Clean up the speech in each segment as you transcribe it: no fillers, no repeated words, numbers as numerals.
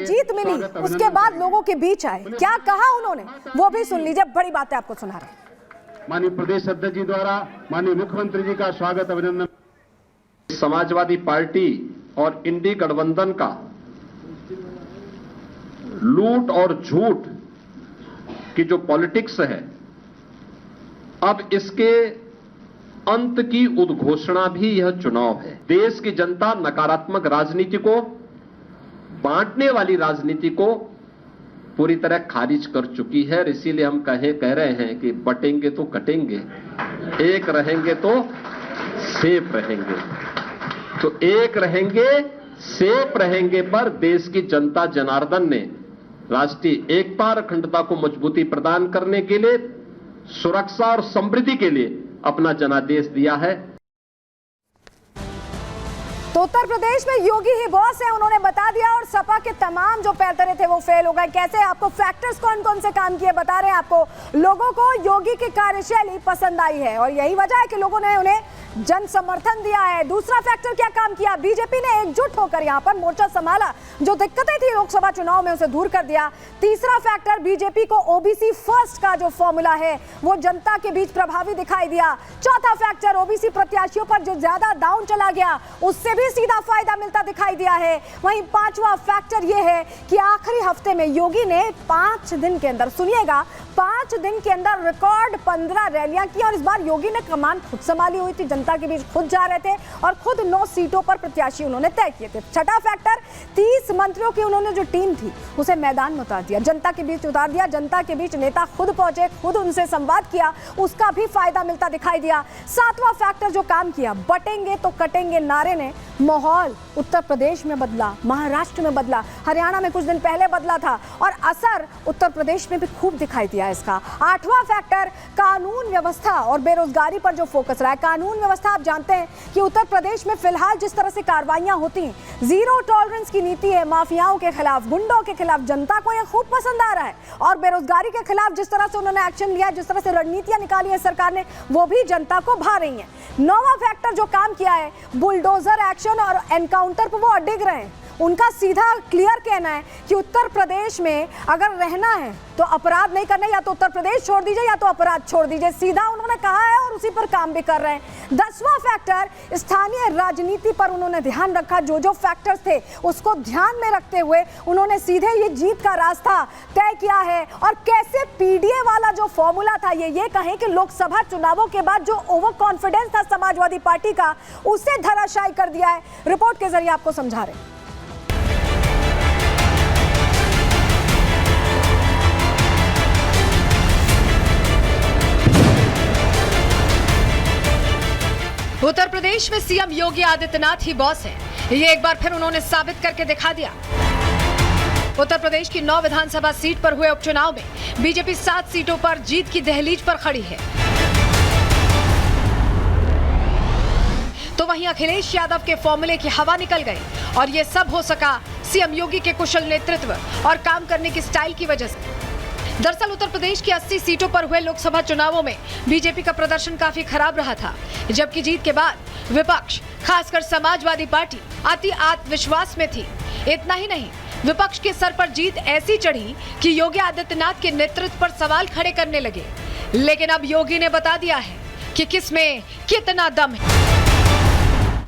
जीत मिली उसके बाद लोगों के बीच आए, क्या कहा उन्होंने वो भी सुन लीजिए। बड़ी बातें आपको सुना रहे हैं। माननीय प्रदेश अध्यक्ष जी द्वारा माननीय मुख्यमंत्री जी का स्वागत अभिनंदन। समाजवादी पार्टी और इंडी गठबंधन का लूट और झूठ की जो पॉलिटिक्स है, अब इसके अंत की उद्घोषणा भी यह चुनाव है। देश की जनता नकारात्मक राजनीति को, बांटने वाली राजनीति को पूरी तरह खारिज कर चुकी है। इसीलिए हम कह रहे हैं कि बटेंगे तो कटेंगे, एक रहेंगे तो सेफ रहेंगे। तो एक रहेंगे, सेफ रहेंगे पर देश की जनता जनार्दन ने राष्ट्रीय एकता और अखंडता को मजबूती प्रदान करने के लिए, सुरक्षा और समृद्धि के लिए अपना जनादेश दिया है। तो उत्तर प्रदेश में योगी ही बॉस है, उन्होंने बता दिया। और सपा के तमाम जो पैतरे थे वो फेल हो गए। कैसे, आपको फैक्टर्स कौन कौन से काम किए बता रहे हैं आपको। लोगों को योगी की कार्यशैली पसंद आई है और यही वजह है कि लोगों ने उन्हें जन समर्थन दिया है। दूसरा फैक्टर क्या काम किया, बीजेपी ने एकजुट होकर यहां पर मोर्चा संभाला, जो दिक्कतें थी लोकसभा चुनाव में उसे दूर कर दिया। तीसरा फैक्टर, बीजेपी को ओबीसी फर्स्ट का जो फॉर्मूला है वो जनता के बीच प्रभावी दिखाई दिया। चौथा फैक्टर, ओबीसी प्रत्याशियों पर जो ज्यादा डाउन चला गया उससे भी सीधा फायदा मिलता दिखाई दिया है। वहीं पांचवा फैक्टर यह है कि आखिरी हफ्ते में योगी ने 5 दिन के अंदर, सुनिएगा, 5 दिन के अंदर रिकॉर्ड 15 रैलियां की। और इस बार योगी ने कमान खुद संभाली हुई थी, जनता के बीच खुद जा रहे थे और खुद 9 सीटों पर प्रत्याशी उन्होंने तय किए थे। छठा फैक्टर, 30 मंत्रियों की उन्होंने जो टीम थी उसे मैदान में उतार दिया, जनता के बीच उतार दिया। जनता के बीच नेता खुद पहुंचे, खुद उनसे संवाद किया, उसका भी फायदा मिलता दिखाई दिया। सातवां फैक्टर जो काम किया, बटेंगे तो कटेंगे नारे ने माहौल उत्तर प्रदेश में बदला, महाराष्ट्र में बदला, हरियाणा में कुछ दिन पहले बदला था और असर उत्तर प्रदेश में भी खूब दिखाई दिया इसका। आठवां फैक्टर, कानून व्यवस्था और बेरोजगारी पर जो फोकस रहा है। कानून व्यवस्था, आप जानते हैं कि उत्तर प्रदेश में फिलहाल जिस तरह से कार्रवाइयां होती हैं, जीरो टॉलरेंस की नीति है माफियाओं के खिलाफ, गुंडों के खिलाफ, जनता को यह खूब पसंद आ रहा है। और बेरोजगारी के खिलाफ जिस तरह से उन्होंने एक्शन लिया, जिस तरह से रणनीतियां निकाली है सरकार ने, वो भी जनता को भा रही है। 9वां फैक्टर जो काम किया है, बुलडोजर एक्शन और एनकाउंटर पर वो अडिग रहे हैं। उनका सीधा क्लियर कहना है कि उत्तर प्रदेश में अगर रहना है तो अपराध नहीं करना, या तो उत्तर प्रदेश छोड़ दीजिए या तो अपराध छोड़ दीजिए, सीधा उन्होंने कहा है और उसी पर काम भी कर रहे हैं। 10वां फैक्टर, स्थानीय राजनीति पर उन्होंने ध्यान रखा। जो जो फैक्टर्स थे उसको ध्यान में रखते हुए उन्होंने सीधे ये जीत का रास्ता तय किया है। और कैसे पीडीए वाला जो फॉर्मूला था, ये कहें कि लोकसभा चुनावों के बाद जो ओवर कॉन्फिडेंस था समाजवादी पार्टी का, उसे धराशायी कर दिया है। रिपोर्ट के जरिए आपको समझा रहे हैं। उत्तर प्रदेश में सीएम योगी आदित्यनाथ ही बॉस है, ये एक बार फिर उन्होंने साबित करके दिखा दिया। उत्तर प्रदेश की 9 विधानसभा सीट पर हुए उपचुनाव में बीजेपी 7 सीटों पर जीत की दहलीज पर खड़ी है। तो वहीं अखिलेश यादव के फॉर्मूले की हवा निकल गई और ये सब हो सका सीएम योगी के कुशल नेतृत्व और काम करने की स्टाइल की वजह से। दरअसल उत्तर प्रदेश की 80 सीटों पर हुए लोकसभा चुनावों में बीजेपी का प्रदर्शन काफी खराब रहा था, जबकि जीत के बाद विपक्ष, खासकर समाजवादी पार्टी, अति आत्मविश्वास में थी। इतना ही नहीं, विपक्ष के सर पर जीत ऐसी चढ़ी कि योगी आदित्यनाथ के नेतृत्व पर सवाल खड़े करने लगे। लेकिन अब योगी ने बता दिया है कि किसमें कितना दम है।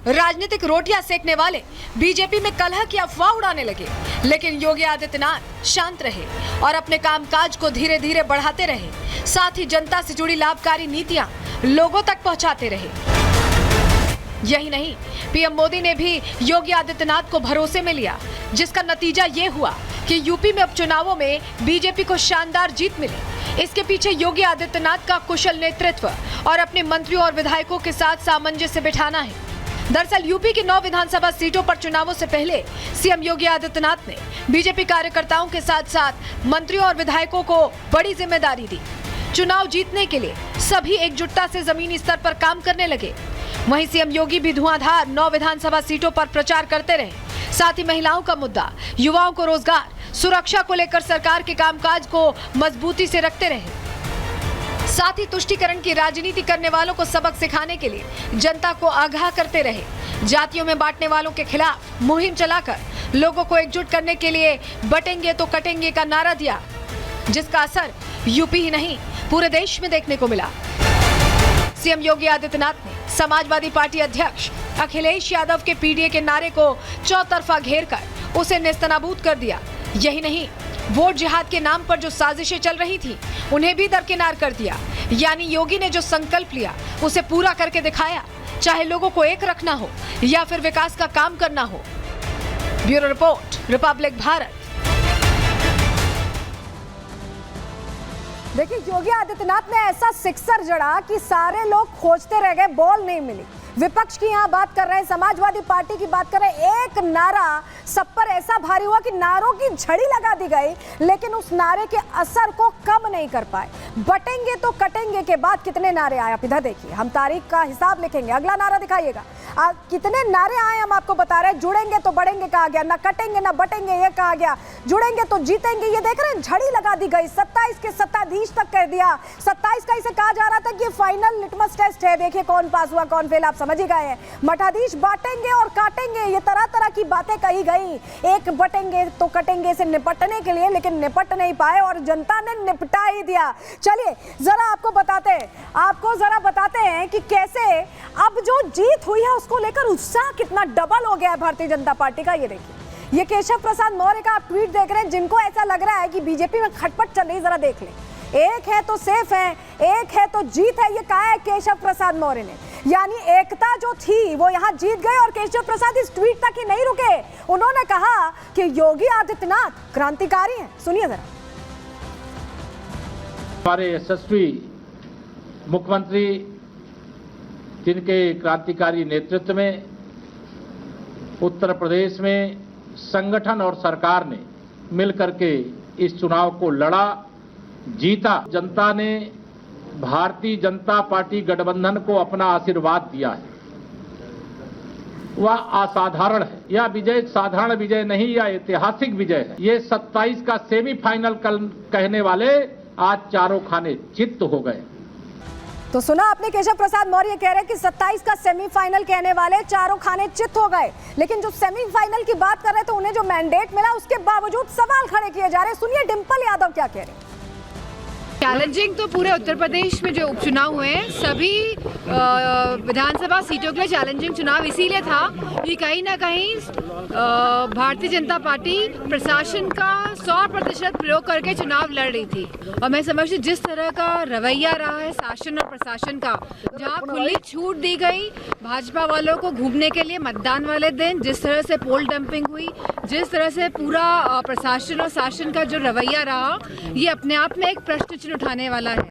राजनीतिक रोटियां सेकने वाले बीजेपी में कलह की अफवाह उड़ाने लगे, लेकिन योगी आदित्यनाथ शांत रहे और अपने कामकाज को धीरे धीरे बढ़ाते रहे। साथ ही जनता से जुड़ी लाभकारी नीतियां लोगों तक पहुंचाते रहे। यही नहीं, पीएम मोदी ने भी योगी आदित्यनाथ को भरोसे में लिया, जिसका नतीजा ये हुआ कि यूपी में उपचुनावों में बीजेपी को शानदार जीत मिली। इसके पीछे योगी आदित्यनाथ का कुशल नेतृत्व और अपने मंत्रियों और विधायकों के साथ सामंजस्य बिठाना है। दरअसल यूपी की 9 विधानसभा सीटों पर चुनावों से पहले सीएम योगी आदित्यनाथ ने बीजेपी कार्यकर्ताओं के साथ साथ मंत्रियों और विधायकों को बड़ी जिम्मेदारी दी। चुनाव जीतने के लिए सभी एकजुटता से जमीनी स्तर पर काम करने लगे। वहीं सीएम योगी भी धुआंधार 9 विधानसभा सीटों पर प्रचार करते रहे। साथ ही महिलाओं का मुद्दा, युवाओं को रोजगार, सुरक्षा को लेकर सरकार के कामकाज को मजबूती से रखते रहे। साथ ही तुष्टीकरण की राजनीति करने वालों को सबक सिखाने के लिए जनता को आगाह करते रहे। जातियों में बांटने वालों के खिलाफ मुहिम चलाकर लोगों को एकजुट करने के लिए बटेंगे तो कटेंगे का नारा दिया, जिसका असर यूपी ही नहीं पूरे देश में देखने को मिला। सीएम योगी आदित्यनाथ ने समाजवादी पार्टी अध्यक्ष अखिलेश यादव के पीडीए के नारे को चौतरफा घेरकर उसे नेस्तनाबूद कर दिया। यही नहीं, वोट जिहाद के नाम पर जो साजिशें चल रही थी उन्हें भी दरकिनार कर दिया। यानी योगी ने जो संकल्प लिया उसे पूरा करके दिखाया, चाहे लोगों को एक रखना हो या फिर विकास का काम करना हो। Bureau report, Republic Bharat. देखिए, योगी आदित्यनाथ ने ऐसा सिक्सर जड़ा कि सारे लोग खोजते रह गए, बॉल नहीं मिली। विपक्ष की यहाँ बात कर रहे हैं, समाजवादी पार्टी की बात कर रहे हैं, एक नारा सब पर ऐसा भारी हुआ कि नारों की झड़ी लगा दी गई, लेकिन उस नारे के असर को कम नहीं कर पाए। बटेंगे तो कटेंगे के बाद कितने नारे आए आप इधर देखिए, हम तारीख का हिसाब लिखेंगे। अगला नारा दिखाइएगा, कितने नारे आए हम आपको बता रहे हैं। जुड़ेंगे तो बढ़ेंगे कहा गया, ना कटेंगे ना बटेंगे ये कहा गया, जुड़ेंगे तो जीतेंगे ये देख रहे हैं, झड़ी लगा दी गई। 27 के सत्ताधीश तक कह दिया। 27 का इसे कहा जा रहा था कि फाइनल लिटमस टेस्ट है, देखिए कौन पास हुआ कौन फेल, आप समझ ही गए हैं। मठाधीश बांटेंगे और काटेंगे, ये तरह तरह की बातें कही गई। एक बटेंगे तो कटेंगे से निपटने के लिए, लेकिन निपट नहीं पाए और जनता ने निपटा ही दिया। चलिए जरा आपको बताते हैं कि कैसे अब जो जीत हुई है उसको लेकर उत्साह कितना डबल हो गया है भारतीय जनता पार्टी का। ये देखिए, ये केशव प्रसाद मौर्य का आप ट्वीट देख रहे हैं, जिनको ऐसा लग रहा है कि बीजेपी में खटपट चल रही, जरा देख लें। एक है तो सेफ है, एक है तो जीत है, ये कहा है केशव प्रसाद मौर्य ने। यानी एकता जो थी वो यहाँ जीत गई और केशव प्रसाद इस ट्वीट तक ही नहीं रुके, उन्होंने कहा कि योगी आदित्यनाथ क्रांतिकारी हैं। सुनिए जरा। हमारे यशस्वी मुख्यमंत्री, जिनके क्रांतिकारी नेतृत्व में उत्तर प्रदेश में संगठन और सरकार ने मिलकर के इस चुनाव को लड़ा, जीता। जनता ने भारतीय जनता पार्टी गठबंधन को अपना आशीर्वाद दिया है, वह असाधारण है। यह विजय साधारण विजय नहीं, यह ऐतिहासिक विजय है। ये 27 का सेमीफाइनल कल कहने वाले आज चारों खाने चित्त हो गए। तो सुना आपने, केशव प्रसाद मौर्य कह रहे हैं कि 27 का सेमीफाइनल कहने वाले चारों खाने चित हो गए। लेकिन जो सेमीफाइनल की बात कर रहे थे, उन्हें जो मैंडेट मिला उसके बावजूद सवाल खड़े किए जा रहे हैं। सुनिए डिंपल यादव क्या कह रहे हैं। चैलेंजिंग तो पूरे उत्तर प्रदेश में जो उपचुनाव हुए हैं सभी विधानसभा सीटों के लिए चैलेंजिंग चुनाव इसीलिए था कि कहीं ना कहीं भारतीय जनता पार्टी प्रशासन का 100% प्रयोग करके चुनाव लड़ रही थी। और मैं समझती हूँ जिस तरह का रवैया रहा है शासन और प्रशासन का, जहाँ खुली छूट दी गई भाजपा वालों को घूमने के लिए मतदान वाले दिन, जिस तरह से पोल डंपिंग हुई, जिस तरह से पूरा प्रशासन और शासन का जो रवैया रहा, ये अपने आप में एक प्रश्न उठाने वाला है।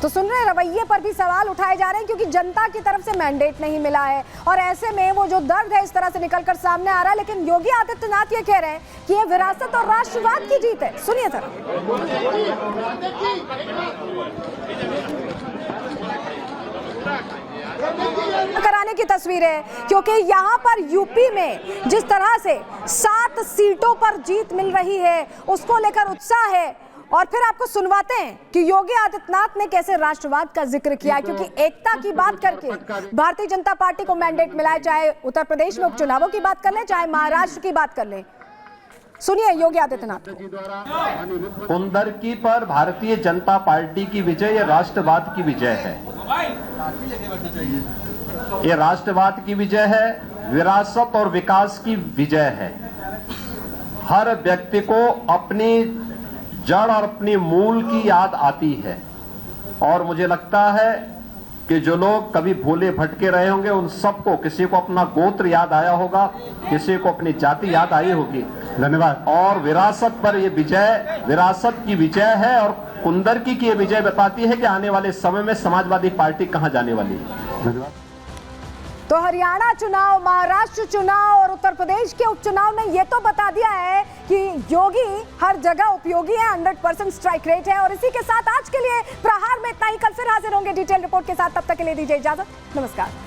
तो सुन रहे, रवैये पर भी सवाल उठाए जा रहे हैं क्योंकि जनता की तरफ से मैंडेट नहीं मिला है और ऐसे में वो जो दर्द है इस तरह से निकलकर सामने आ रहा है। लेकिन योगी आदित्यनाथ ये कह रहे हैं कि ये विरासत और राष्ट्रवाद की जीत है। सुनिए सर। कराने की तस्वीर है क्योंकि यहाँ पर यूपी में जिस तरह से 7 सीटों पर जीत मिल रही है उसको लेकर उत्साह है। और फिर आपको सुनवाते हैं कि योगी आदित्यनाथ ने कैसे राष्ट्रवाद का जिक्र किया, क्योंकि एकता की बात करके भारतीय जनता पार्टी को मैंडेट मिला है। चाहे उत्तर प्रदेश में उपचुनावों की बात कर ले, चाहे महाराष्ट्र की बात कर ले। सुनिए योगी आदित्यनाथ। कुंदरकी पर भारतीय जनता पार्टी की विजय ये राष्ट्रवाद की विजय है, ये राष्ट्रवाद की विजय है, विरासत और विकास की विजय है। हर व्यक्ति को अपनी जड़ और अपनी मूल की याद आती है और मुझे लगता है कि जो लोग कभी भूले भटके रहे होंगे उन सबको, किसी को अपना गोत्र याद आया होगा, किसी को अपनी जाति याद आई होगी। धन्यवाद। और विरासत पर ये विजय विरासत की विजय है और कुंदरकी की ये विजय बताती है कि आने वाले समय में समाजवादी पार्टी कहां जाने वाली है। धन्यवाद। तो हरियाणा चुनाव, महाराष्ट्र चुनाव और उत्तर प्रदेश के उपचुनाव में ये तो बता दिया है कि योगी हर जगह उपयोगी है, 100% स्ट्राइक रेट है। और इसी के साथ आज के लिए प्रहार में इतना ही। कल फिर हाजिर होंगे डिटेल रिपोर्ट के साथ, तब तक के लिए दीजिए इजाजत। नमस्कार।